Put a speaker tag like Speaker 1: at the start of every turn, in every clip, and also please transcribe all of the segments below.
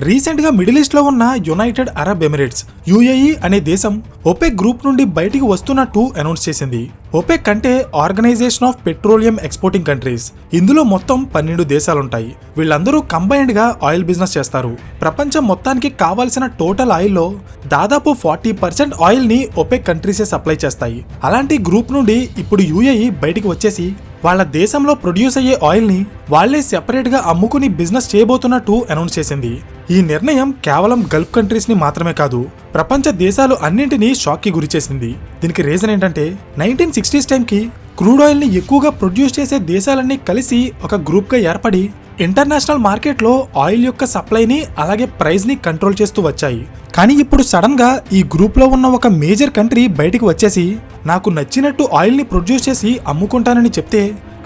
Speaker 1: Recent గా middle east లో ఉన్న యునైటెడ్ అరబ్ ఎమిరేట్స్ యుఏఈ అనే దేశం ఒపెక్ గ్రూప్ నుండి బయటికి వస్తున్నట్టు అనౌన్స్ చేసింది. ఒపెక్ అంటే organisation of petroleum exporting countries. ఇందులో మొత్తం 12 దేశాలుంటాయి. వీళ్ళందరూ కంబైన్డ్ గా ఆయిల్ బిజినెస్ చేస్తారు. ప్రపంచం మొత్తానికి కావాల్సిన టోటల్ ఆయిల్ లో దాదాపు 40% ఆయిల్ ని ఒపెక్ కంట్రీసే సప్లై చేస్తాయి. అలాంటి గ్రూప్ నుండి ఇప్పుడు యుఏఈ బయటికి వచ్చేసి వాళ్ళ దేశంలో ప్రొడ్యూస్ అయ్యే ఆయిల్ ని వాళ్లే సెపరేట్ గా అమ్ముకుని బిజినెస్ చేయబోతున్నట్టు అనౌన్స్ చేసింది. ఈ నిర్ణయం కేవలం గల్ఫ్ కంట్రీస్ ని మాత్రమే కాదు, ప్రపంచ దేశాలు అన్నింటినీ షాక్ కి గురి చేసింది. దీనికి రీజన్ ఏంటంటే 1960s టైంకి క్రూడ్ ఆయిల్ ని ఎక్కువగా ప్రొడ్యూస్ చేసే దేశాలన్నీ కలిసి ఒక గ్రూప్ గా ఏర్పడి ఇంటర్నేషనల్ మార్కెట్ లో ఆయిల్ యొక్క సప్లైని అలాగే ప్రైస్ ని కంట్రోల్ చేస్తూ వచ్చాయి. కానీ ఇప్పుడు సడన్ గా ఈ గ్రూప్ లో ఉన్న ఒక మేజర్ కంట్రీ బయటికి వచ్చేసి నాకు నచ్చినట్టు ఆయిల్ ని ప్రొడ్యూస్ చేసి అమ్ముకుంటానని చెప్తే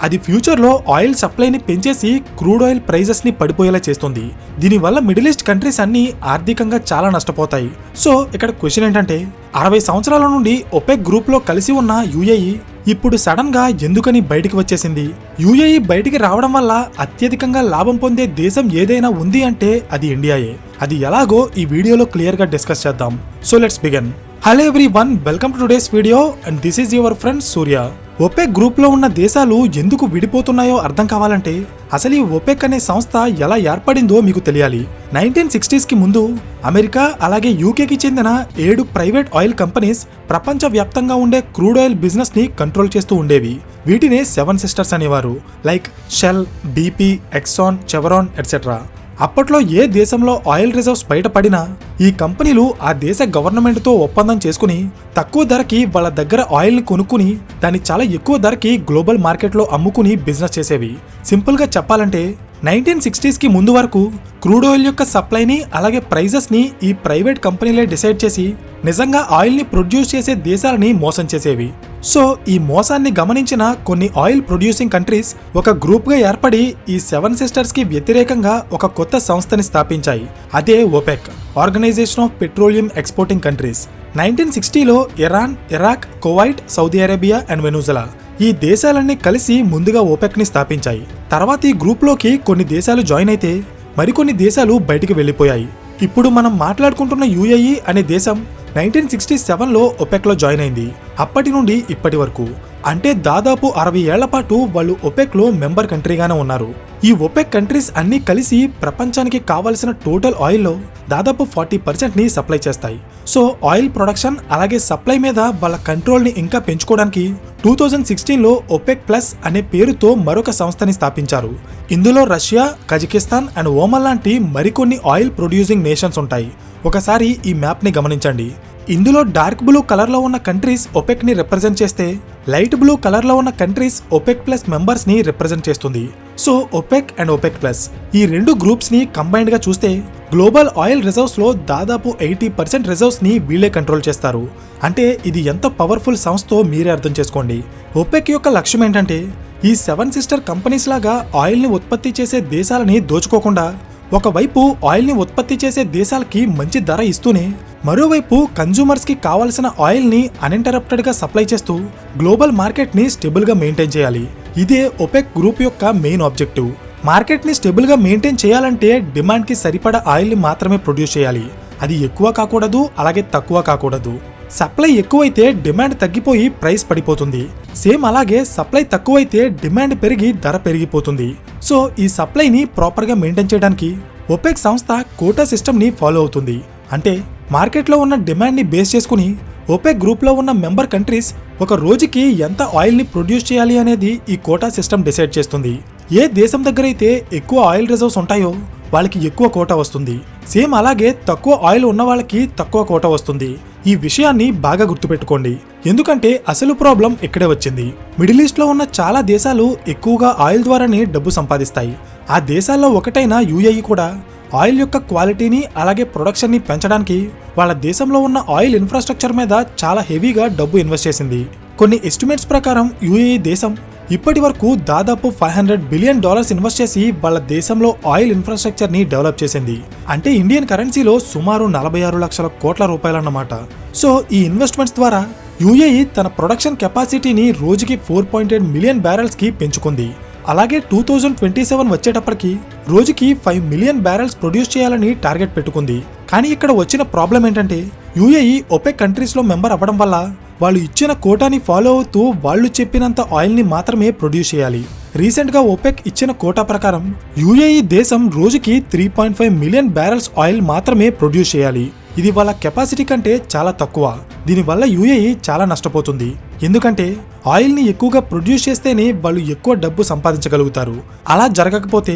Speaker 1: అది ఫ్యూచర్ లో ఆయిల్ సప్లైని పెంచేసి క్రూడ్ ఆయిల్ ప్రైజెస్ ని పడిపోయేలా చేస్తుంది. దీనివల్ల మిడిల్ ఈస్ట్ కంట్రీస్ అన్ని ఆర్థికంగా చాలా నష్టపోతాయి. సో ఇక్కడ క్వశ్చన్ ఏంటంటే 60 సంవత్సరాల నుండి ఒపెక్ గ్రూప్ లో కలిసి ఉన్న యుఏఈ ఇప్పుడు సడన్ గా ఎందుకని బయటికి వచ్చేసింది? యుఏఈ బయటికి రావడం వల్ల అత్యధికంగా లాభం పొందే దేశం ఏదైనా ఉంది అంటే అది ఇండియాయే. అది ఎలాగో ఈ వీడియోలో క్లియర్ గా డిస్కస్ చేద్దాం. So let's begin. Hello everyone, welcome to today's video and this is your friend Surya. OPEC group లో ఉన్న దేశాలు ఎందుకు విడిపోతున్నాయో అర్థం కావాలంటే అసలు ఈ ఒపెక్ అనే సంస్థ ఎలా ఏర్పడిందో మీకు తెలియాలి. 1960s కి ముందు అమెరికా అలాగే యూకేకి చెందిన 7 ప్రైవేట్ ఆయిల్ కంపెనీస్ ప్రపంచ వ్యాప్తంగా ఉండే క్రూడ్ ఆయిల్ బిజినెస్ ని కంట్రోల్ చేస్తూ ఉండేవి. వీటినే 7 సిస్టర్స్ అనేవారు. Like Shell, BP, Exxon, Chevron etcetera. అప్పట్లో ఏ దేశంలో ఆయిల్ రిజర్వ్స్ బయటపడినా ఈ కంపెనీలు ఆ దేశ గవర్నమెంట్ తో ఒప్పందం చేసుకుని తక్కువ ధరకి వాళ్ళ దగ్గర ఆయిల్ ని కొనుక్కుని దాన్ని చాలా ఎక్కువ ధరకి గ్లోబల్ మార్కెట్ లో అమ్ముకుని బిజినెస్ చేసేవి. సింపుల్ గా చెప్పాలంటే 1960s కి ముందు వరకు క్రూడ్ ఆయిల్ యొక్క సప్లైని అలాగే ప్రైజెస్ ని ఈ ప్రైవేట్ కంపెనీలే డిసైడ్ చేసి నిజంగా ఆయిల్ ని ప్రొడ్యూస్ చేసే దేశాలని మోసం చేసేవి. సో ఈ మోసాన్ని గమనించిన కొన్ని ఆయిల్ ప్రొడ్యూసింగ్ కంట్రీస్ ఒక గ్రూప్ గా ఏర్పడి ఈ 7 సిస్టర్స్ కి వ్యతిరేకంగా ఒక కొత్త సంస్థని స్థాపించాయి. అదే OPEC, organisation of petroleum exporting countries. 1960లో Iran, Iraq, Kuwait, Saudi Arabia and Venezuela ఈ దేశాలన్నీ కలిసి ముందుగా ఒపెక్ ని స్థాపించాయి. తర్వాత ఈ గ్రూప్ లోకి కొన్ని దేశాలు జాయిన్ అయితే మరికొన్ని దేశాలు బయటికి వెళ్లిపోయాయి. ఇప్పుడు మనం మాట్లాడుకుంటున్న యుఏఈ అనే దేశం 1967లో ఒపెక్ లో జాయిన్ అయింది. అప్పటి నుండి ఇప్పటి వరకు అంటే దాదాపు 60 ఏళ్ల పాటు వాళ్ళు ఒపెక్ లో మెంబర్ కంట్రీగానే ఉన్నారు. ఈ ఒపెక్ కంట్రీస్ అన్ని కలిసి ప్రపంచానికి కావాల్సిన టోటల్ ఆయిల్ లో దాదాపు 40% ని సప్లై చేస్తాయి. సో ఆయిల్ ప్రొడక్షన్ అలాగే సప్లై మీద వాళ్ళ కంట్రోల్ ని ఇంకా పెంచుకోవడానికి 2016లో ఒపెక్ ప్లస్ అనే పేరుతో మరొక సంస్థని స్థాపించారు. ఇందులో రష్యా, కజకిస్తాన్ అండ్ ఓమన్ లాంటి మరికొన్ని ఆయిల్ ప్రొడ్యూసింగ్ నేషన్స్ ఉంటాయి. ఒకసారి ఈ మ్యాప్ ని గమనించండి. ఇందులో డార్క్ బ్లూ కలర్ లో ఉన్న కంట్రీస్ ఒపెక్ ని రిప్రజెంట్ చేస్తే లైట్ బ్లూ కలర్ లో ఉన్న కంట్రీస్ ఒపెక్ ప్లస్ మెంబర్స్ ని రిప్రజెంట్ చేస్తుంది. So OPEC and OPEC plus ఈ రెండు గ్రూప్స్ ని కంబైన్డ్ గా చూస్తే గ్లోబల్ ఆయిల్ రిజర్వ్స్ లో దాదాపు 80% రిజర్వ్స్ ని వీళ్ళే కంట్రోల్ చేస్తారు. అంటే ఇది ఎంత పవర్ఫుల్ సంస్థో మీరే అర్థం చేసుకోండి. ఒపెక్ యొక్క లక్ష్యం ఏంటంటే ఈ 7 సిస్టర్ కంపెనీస్ లాగా ఆయిల్ ని ఉత్పత్తి చేసే దేశాలని దోచుకోకుండా ఒకవైపు ఆయిల్ ని ఉత్పత్తి చేసే దేశాలకి మంచి ధర ఇస్తూనే మరోవైపు కన్జ్యూమర్స్ కి కావాల్సిన ఆయిల్ ని అన్ఇంటరప్టెడ్ గా సప్లై చేస్తూ గ్లోబల్ మార్కెట్ ని స్టేబుల్ గా మెయింటైన్ చేయాలి. ఇదే ఒపెక్ గ్రూప్ యొక్క మెయిన్ ఆబ్జెక్టివ్. మార్కెట్ ని స్టేబుల్ గా మెయింటైన్ చేయాలంటే డిమాండ్ కి సరిపడా ఆయిల్ ని మాత్రమే ప్రొడ్యూస్ చేయాలి. అది ఎక్కువ కాకూడదు, అలాగే తక్కువ కాకూడదు. సప్లై ఎక్కువైతే డిమాండ్ తగ్గిపోయి ప్రైస్ పడిపోతుంది. సేమ్ అలాగే సప్లై తక్కువైతే డిమాండ్ పెరిగి ధర పెరిగిపోతుంది. సో ఈ సప్లైని ప్రాపర్ గా మెయింటైన్ చేయడానికి ఒపెక్ సంస్థ కోటా సిస్టమ్ ని ఫాలో అవుతుంది. అంటే మార్కెట్లో ఉన్న డిమాండ్ ని బేస్ చేసుకుని ఒపెక్ గ్రూప్ లో ఉన్న మెంబర్ కంట్రీస్ ఒక రోజుకి ఎంత ఆయిల్ ని ప్రొడ్యూస్ చేయాలి అనేది ఈ కోటా సిస్టమ్ డిసైడ్ చేస్తుంది. ఏ దేశం దగ్గర అయితే ఎక్కువ ఆయిల్ రిజర్వ్స్ ఉంటాయో వాళ్ళకి ఎక్కువ కోటా వస్తుంది. సేమ్ అలాగే తక్కువ ఆయిల్ ఉన్న వాళ్ళకి తక్కువ కోటా వస్తుంది. ఈ విషయాన్ని బాగా గుర్తుపెట్టుకోండి, ఎందుకంటే అసలు ప్రాబ్లం ఇక్కడే వచ్చింది. మిడిల్ ఈస్ట్ లో ఉన్న చాలా దేశాలు ఎక్కువగా ఆయిల్ ద్వారానే డబ్బు సంపాదిస్తాయి. ఆ దేశాల్లో ఒకటైన యుఏఈ కూడా ఆయిల్ యొక్క క్వాలిటీని అలాగే ప్రొడక్షన్ ని పెంచడానికి వాళ్ళ దేశంలో ఉన్న ఆయిల్ ఇన్ఫ్రాస్ట్రక్చర్ మీద చాలా హెవీగా డబ్బు ఇన్వెస్ట్ చేసింది. కొన్ని ఎస్టిమేట్స్ ప్రకారం యుఏఈ దేశం ఇప్పటి వరకు దాదాపు $500 బిలియన్ ఇన్వెస్ట్ చేసి వాళ్ళ దేశంలో ఆయిల్ ఇన్ఫ్రాస్ట్రక్చర్ ని డెవలప్ చేసింది. అంటే ఇండియన్ కరెన్సీలో సుమారు 46 లక్షల కోట్ల రూపాయలన్నమాట. సో ఈ ఇన్వెస్ట్మెంట్స్ ద్వారా యుఏఈ తన ప్రొడక్షన్ కెపాసిటీని రోజుకి 4.8 మిలియన్ బ్యారెల్స్ కి పెంచుకుంది. అలాగే 2027 వచ్చేటప్పటికి రోజుకి 5 మిలియన్ బ్యారెల్స్ ప్రొడ్యూస్ చేయాలని టార్గెట్ పెట్టుకుంది. కానీ ఇక్కడ వచ్చిన ప్రాబ్లం ఏంటంటే యుఏఈ ఒపెక్ కంట్రీస్ లో మెంబర్ అవ్వడం వల్ల వాళ్ళు ఇచ్చిన కోటాని ఫాలో అవుతూ వాళ్ళు చెప్పినంత ఆయిల్ ని మాత్రమే ప్రొడ్యూస్ చేయాలి. రీసెంట్ గా ఒపెక్ ఇచ్చిన కోటా ప్రకారం యుఏఈ దేశం రోజుకి 3.5 మిలియన్ బ్యారెల్స్ ఆయిల్ మాత్రమే ప్రొడ్యూస్ చేయాలి. ఇది వాళ్ళ కెపాసిటీ కంటే చాలా తక్కువ. దీనివల్ల యుఏఈ చాలా నష్టపోతుంది. ఎందుకంటే ఆయిల్ ని ఎక్కువగా ప్రొడ్యూస్ చేస్తేనే వాళ్ళు ఎక్కువ డబ్బు సంపాదించగలుగుతారు. అలా జరగకపోతే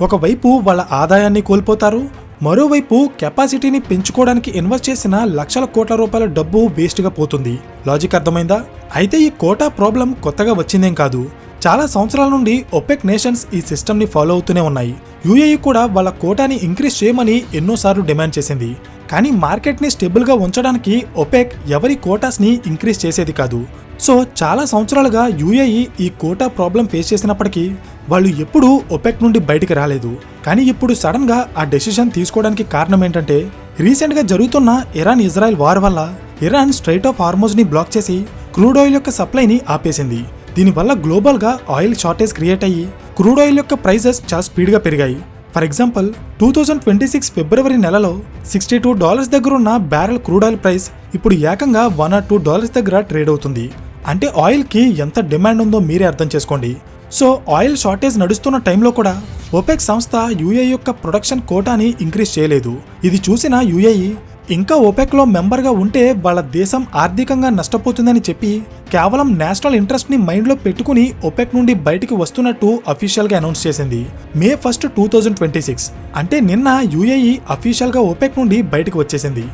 Speaker 1: ఒకవైపు వాళ్ళ ఆదాయాన్ని కోల్పోతారు, మరోవైపు కెపాసిటీని పెంచుకోవడానికి ఇన్వెస్ట్ చేసిన లక్షల కోట్ల రూపాయల డబ్బు వేస్ట్ గా పోతుంది. లాజిక్ అర్థమైందా? అయితే ఈ కోటా ప్రాబ్లం కొత్తగా వచ్చిందేం కాదు. చాలా సంవత్సరాల నుండి ఒపెక్ నేషన్స్ ఈ సిస్టమ్ ని ఫాలో అవుతూనే ఉన్నాయి. యుఏఈ కూడా వాళ్ళ కోటాని ఇంక్రీజ్ చేయమని ఎన్నోసార్లు డిమాండ్ చేసింది. కానీ మార్కెట్ ని స్టేబుల్ గా ఉంచడానికి ఒపెక్ ఎవరి కోటాస్ ని ఇంక్రీజ్ చేసేది కాదు. సో చాలా సంవత్సరాలుగా యుఏఈ ఈ కోటా ప్రాబ్లం ఫేస్ చేసినప్పటికీ వాళ్ళు ఎప్పుడూ ఒపెక్ నుండి బయటికి రాలేదు. కానీ ఇప్పుడు సడన్ గా ఆ డెసిషన్ తీసుకోవడానికి కారణం ఏంటంటే రీసెంట్ గా జరుగుతున్న ఇరాన్ ఇజ్రాయెల్ వార్ వల్ల ఇరాన్ స్ట్రైట్ ఆఫ్ హార్మోజ్ ని బ్లాక్ చేసి క్రూడ్ ఆయిల్ యొక్క సప్లైని ఆపేసింది. దీనివల్ల గ్లోబల్ గా ఆయిల్ షార్టేజ్ క్రియేట్ అయ్యి క్రూడ్ ఆయిల్ యొక్క ప్రైసెస్ చాలా స్పీడ్ గా పెరిగాయి. ఫర్ ఎగ్జాంపుల్ 2026 ఫిబ్రవరి నెలలో $62 దగ్గర ఉన్న బ్యారెల్ క్రూడ్ ఆయిల్ ప్రైస్ ఇప్పుడు ఏకంగా $1 or $2 దగ్గర ట్రేడ్ అవుతుంది. అంటే ఆయిల్ కి ఎంత డిమాండ్ ఉందో మీరే అర్థం చేసుకోండి. సో ఆయిల్ షార్టేజ్ నడుస్తున్న టైంలో కూడా ఒపెక్ సంస్థ యుఏఈ యొక్క ప్రొడక్షన్ కోటాని ఇంక్రీజ్ చేయలేదు. ఇది చూసిన యుఏఈ ఇంకా ఒపెక్ లో మెంబర్ గా ఉంటే వాళ్ళ దేశం ఆర్థికంగా నష్టపోతుందని చెప్పి కేవలం నేషనల్ ఇంట్రెస్ట్ ని మైండ్ లో పెట్టుకుని ఒపెక్ నుండి బయటికి వస్తున్నట్టు అఫీషియల్ గా అనౌన్స్ చేసింది. May 1, 2026 అంటే నిన్న యుఏఈ అఫీషియల్ గా ఒపెక్ నుండి బయటికి వచ్చేసింది.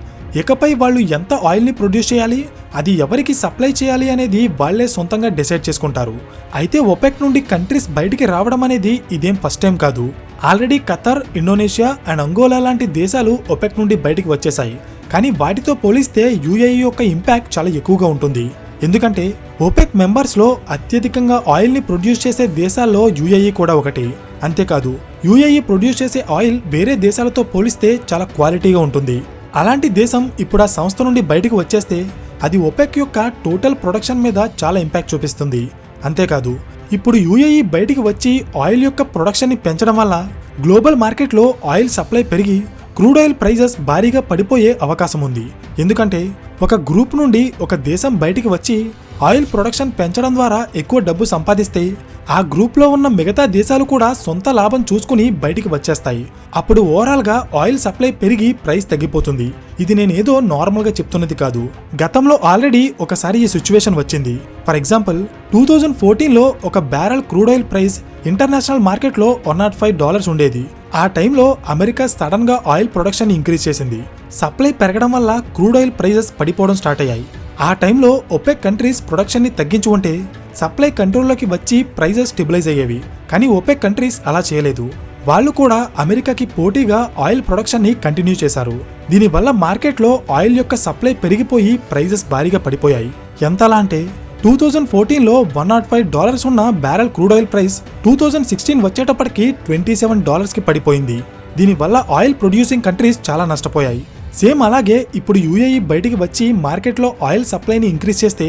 Speaker 1: ఇకపై వాళ్ళు ఎంత ఆయిల్ ని ప్రొడ్యూస్ చేయాలి, అది ఎవరికి సప్లై చేయాలి అనేది వాళ్లే సొంతంగా డిసైడ్ చేసుకుంటారు. అయితే ఒపెక్ నుండి కంట్రీస్ బయటికి రావడం అనేది ఇదేం ఫస్ట్ టైం కాదు. Already Qatar, Indonesia and Angola లాంటి దేశాలు ఒపెక్ నుండి బయటికి వచ్చేసాయి. కానీ వాటితో పోలిస్తే యుఏఈ యొక్క ఇంపాక్ట్ చాలా ఎక్కువగా ఉంటుంది. ఎందుకంటే ఒపెక్ మెంబర్స్ లో అత్యధికంగా ఆయిల్ ని ప్రొడ్యూస్ చేసే దేశాల్లో యుఏఈ కూడా ఒకటి. అంతేకాదు యుఏఈ ప్రొడ్యూస్ చేసే ఆయిల్ వేరే దేశాలతో పోలిస్తే చాలా క్వాలిటీగా ఉంటుంది. అలాంటి దేశం ఇప్పుడు ఆ సంస్థ నుండి బయటికి వచ్చేస్తే అది ఒపెక్ యొక్క టోటల్ ప్రొడక్షన్ మీద చాలా ఇంపాక్ట్ చూపిస్తుంది. అంతేకాదు ఇప్పుడు యుఏఈ బయటికి వచ్చి ఆయిల్ యొక్క ప్రొడక్షన్ ని పెంచడం వల్ల గ్లోబల్ మార్కెట్లో ఆయిల్ సప్లై పెరిగి క్రూడ్ ఆయిల్ ప్రైజెస్ భారీగా పడిపోయే అవకాశం ఉంది. ఎందుకంటే ఒక గ్రూప్ నుండి ఒక దేశం బయటికి వచ్చి ఆయిల్ ప్రొడక్షన్ పెంచడం ద్వారా ఎక్కువ డబ్బు సంపాదిస్తే ఆ గ్రూప్ లో ఉన్న మిగతా దేశాలు కూడా సొంత లాభం చూసుకుని బయటికి వచ్చేస్తాయి. అప్పుడు ఓవరాల్ గా ఆయిల్ సప్లై పెరిగి ప్రైస్ తగ్గిపోతుంది. ఇది నేనేదో నార్మల్ గా చెప్తున్నది కాదు. గతంలో ఆల్రెడీ ఒకసారి ఈ సిచ్యువేషన్ వచ్చింది. ఫర్ ఎగ్జాంపుల్ 2014 లో ఒక barrel crude oil price international market లో $105 ఉండేది. ఆ టైంలో అమెరికా సడన్ గా ఆయిల్ ప్రొడక్షన్ ఇంక్రీజ్ చేసింది. సప్లై పెరగడం వల్ల క్రూడ్ ఆయిల్ ప్రైజెస్ పడిపోవడం స్టార్ట్ అయ్యాయి. ఆ టైంలో ఒపెక్ కంట్రీస్ ప్రొడక్షన్ ని తగ్గించి ఉంటే సప్లై కంట్రోల్లోకి వచ్చి ప్రైజెస్ స్టెబిలైజ్ అయ్యేవి. కానీ ఒపెక్ కంట్రీస్ అలా చేయలేదు. వాళ్ళు కూడా అమెరికాకి పోటీగా ఆయిల్ ప్రొడక్షన్ ని కంటిన్యూ చేశారు. దీనివల్ల మార్కెట్లో ఆయిల్ యొక్క సప్లై పెరిగిపోయి ప్రైజెస్ భారీగా పడిపోయాయి. ఎంతలా అంటే 2014 లో $105 ఉన్న బ్యారెల్ క్రూడ్ ఆయిల్ ప్రైస్ 2016 వచ్చేటప్పటికి $27 కి పడిపోయింది. దీనివల్ల ఆయిల్ ప్రొడ్యూసింగ్ కంట్రీస్ చాలా నష్టపోయాయి. సేమ్ అలాగే ఇప్పుడు యుఏఈ బయటికి వచ్చి మార్కెట్లో ఆయిల్ సప్లైని ఇంక్రీజ్ చేస్తే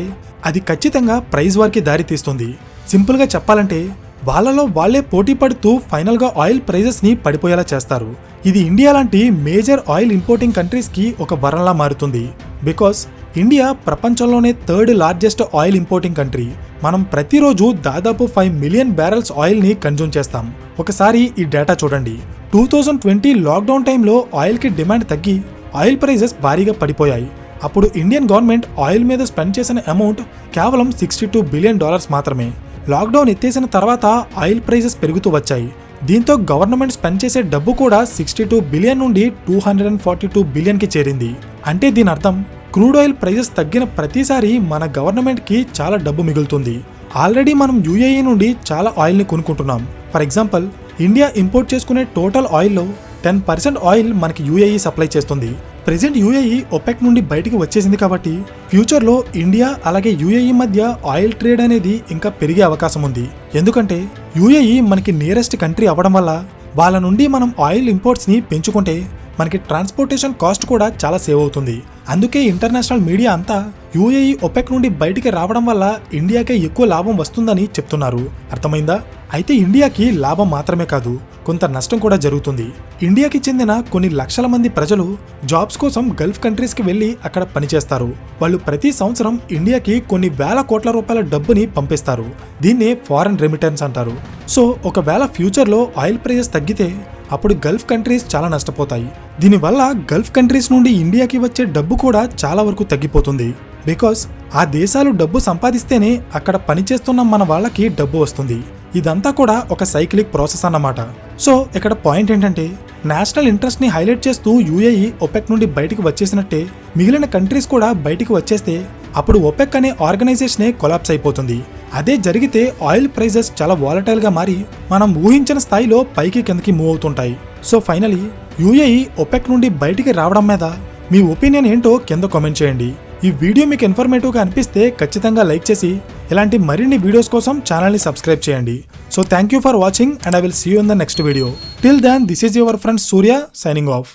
Speaker 1: అది ఖచ్చితంగా ప్రైస్ వార్కి దారి తీస్తుంది. సింపుల్ గా చెప్పాలంటే వాళ్ళలో వాళ్లే పోటీ పడుతూ ఫైనల్ గా ఆయిల్ ప్రైజెస్ ని పడిపోయేలా చేస్తారు. ఇది ఇండియా లాంటి మేజర్ ఆయిల్ ఇంపోర్టింగ్ కంట్రీస్ కి ఒక వరంలా మారుతుంది. బికాస్ ఇండియా ప్రపంచంలోనే 3rd largest oil importing country. మనం ప్రతిరోజు దాదాపు 5 మిలియన్ బ్యారెల్స్ ఆయిల్ ని కన్జ్యూమ్ చేస్తాం. ఒకసారి ఈ డేటా చూడండి. 2020 లాక్డౌన్ టైంలో ఆయిల్ కి డిమాండ్ తగ్గి ఆయిల్ ప్రైజెస్ భారీగా పడిపోయాయి. అప్పుడు ఇండియన్ గవర్నమెంట్ ఆయిల్ మీద స్పెండ్ చేసిన అమౌంట్ కేవలం $62 బిలియన్ మాత్రమే. లాక్డౌన్ ఎత్తేసిన తర్వాత ఆయిల్ ప్రైజెస్ పెరుగుతూ వచ్చాయి. దీంతో గవర్నమెంట్ స్పెండ్ చేసే డబ్బు కూడా 62 బిలియన్ నుండి 242 బిలియన్ కి చేరింది. అంటే దీని అర్థం క్రూడ్ ఆయిల్ ప్రైజెస్ తగ్గిన ప్రతిసారి మన గవర్నమెంట్ కి చాలా డబ్బు మిగులుతుంది. ఆల్రెడీ మనం యుఏఈ నుండి చాలా ఆయిల్ ని కొనుక్కుంటున్నాం. ఫర్ ఎగ్జాంపుల్ ఇండియా ఇంపోర్ట్ చేసుకునే టోటల్ ఆయిల్లో 10% ఆయిల్ మనకి యుఏఈ సప్లై చేస్తుంది. ప్రెజెంట్ యుఏఈ ఒపెక్ నుండి బయటికి వచ్చేసింది కాబట్టి ఫ్యూచర్ లో ఇండియా అలాగే యుఏఈ మధ్య ఆయిల్ ట్రేడ్ అనేది ఇంకా పెరిగే అవకాశం ఉంది. ఎందుకంటే యుఏఈ మనకి నియరెస్ట్ కంట్రీ అవ్వడం వల్ల వాళ్ళ నుండి మనం ఆయిల్ ఇంపోర్ట్స్ ని పెంచుకుంటే మనకి ట్రాన్స్పోర్టేషన్ కాస్ట్ కూడా చాలా సేవ్ అవుతుంది. అందుకే ఇంటర్నేషనల్ మీడియా అంతా యుఏఈ ఒపెక్ నుండి బయటికి రావడం వల్ల ఇండియాకే ఎక్కువ లాభం వస్తుందని చెప్తున్నారు. అర్థమైందా? అయితే ఇండియాకి లాభం మాత్రమే కాదు, కొంత నష్టం కూడా జరుగుతుంది. ఇండియాకి చెందిన కొన్ని లక్షల మంది ప్రజలు జాబ్స్ కోసం గల్ఫ్ కంట్రీస్కి వెళ్లి అక్కడ పనిచేస్తారు. వాళ్ళు ప్రతి సంవత్సరం ఇండియాకి కొన్ని వేల కోట్ల రూపాయల డబ్బుని పంపిస్తారు. దీన్నే ఫారెన్ రెమిటెన్స్ అంటారు. సో ఒకవేళ ఫ్యూచర్లో ఆయిల్ ప్రైజెస్ తగ్గితే అప్పుడు గల్ఫ్ కంట్రీస్ చాలా నష్టపోతాయి. దీనివల్ల గల్ఫ్ కంట్రీస్ నుండి ఇండియాకి వచ్చే డబ్బు కూడా చాలా వరకు తగ్గిపోతుంది. బికాస్ ఆ దేశాలు డబ్బు సంపాదిస్తేనే అక్కడ పనిచేస్తున్న మన వాళ్ళకి డబ్బు వస్తుంది. ఇదంతా కూడా ఒక సైక్లిక్ ప్రాసెస్ అన్నమాట. సో ఇక్కడ పాయింట్ ఏంటంటే, నేషనల్ ఇంట్రెస్ట్ ని హైలైట్ చేస్తూ యూఏఈ ఒపెక్ నుండి బయటికి వచ్చేసినట్టే మిగిలిన కంట్రీస్ కూడా బయటికి వచ్చేస్తే అప్పుడు ఒపెక్ అనే ఆర్గనైజేషనే కొలాప్స్ అయిపోతుంది. అదే జరిగితే ఆయిల్ ప్రైజెస్ చాలా వాలటైల్ గా మారి మనం ఊహించిన స్థాయిలో పైకి కిందకి మూవ్ అవుతుంటాయి. సో ఫైనలీ యూఏఈ ఒపెక్ నుండి బయటికి రావడం మీద మీ ఒపీనియన్ ఏంటో కింద కామెంట్ చేయండి. ఈ వీడియో మీకు ఇన్ఫర్మేటివ్గా అనిపిస్తే ఖచ్చితంగా లైక్ చేసి ఇలాంటి మరిన్ని వీడియోస్ కోసం ఛానల్ని సబ్స్క్రైబ్ చేయండి. So thank you for watching and I will see you in the next video. Till then this is your friend Surya signing of.